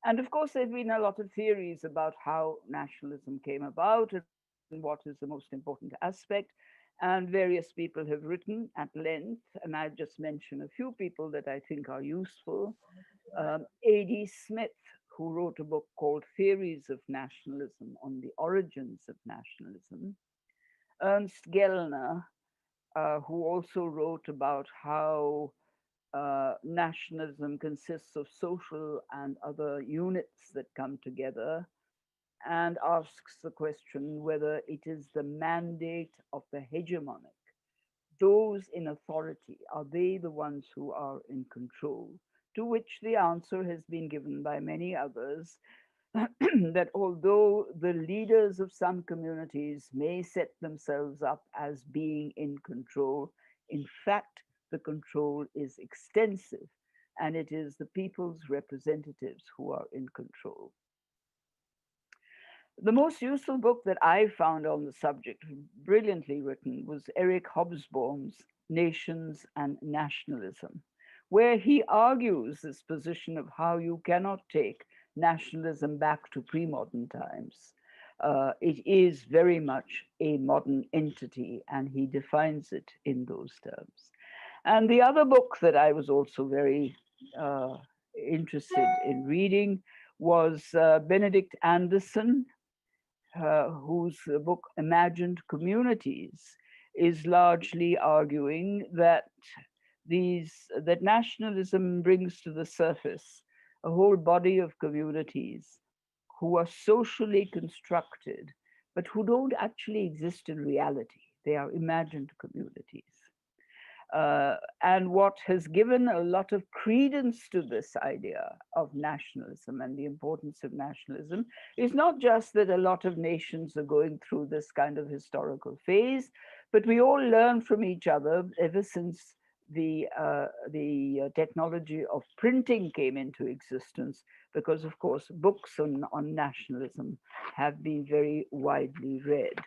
And of course, there have been a lot of theories about how nationalism came about and what is the most important aspect. And various people have written at length, and I'll just mention a few people that I think are useful. A.D. Smith, who wrote a book called Theories of Nationalism on the Origins of Nationalism. Ernst Gellner, who also wrote about how nationalism consists of social and other units that come together, and asks the question whether it is the mandate of the hegemonic, those in authority, are they the ones who are in control? To which the answer has been given by many others that although the leaders of some communities may set themselves up as being in control, in fact, the control is extensive and it is the people's representatives who are in control. The most useful book that I found on the subject, brilliantly written, was Eric Hobsbawm's Nations and Nationalism, where he argues this position of how you cannot take nationalism back to pre modern times. It is very much a modern entity, and he defines it in those terms. And the other book that I was also very uh, interested in reading was Benedict Anderson, whose book Imagined Communities is largely arguing that that nationalism brings to the surface a whole body of communities who are socially constructed, but who don't actually exist in reality. They are imagined communities. And what has given a lot of credence to this idea of nationalism and the importance of nationalism is not just that a lot of nations are going through this kind of historical phase, but we all learn from each other ever since the technology of printing came into existence, because of course books on nationalism have been very widely read.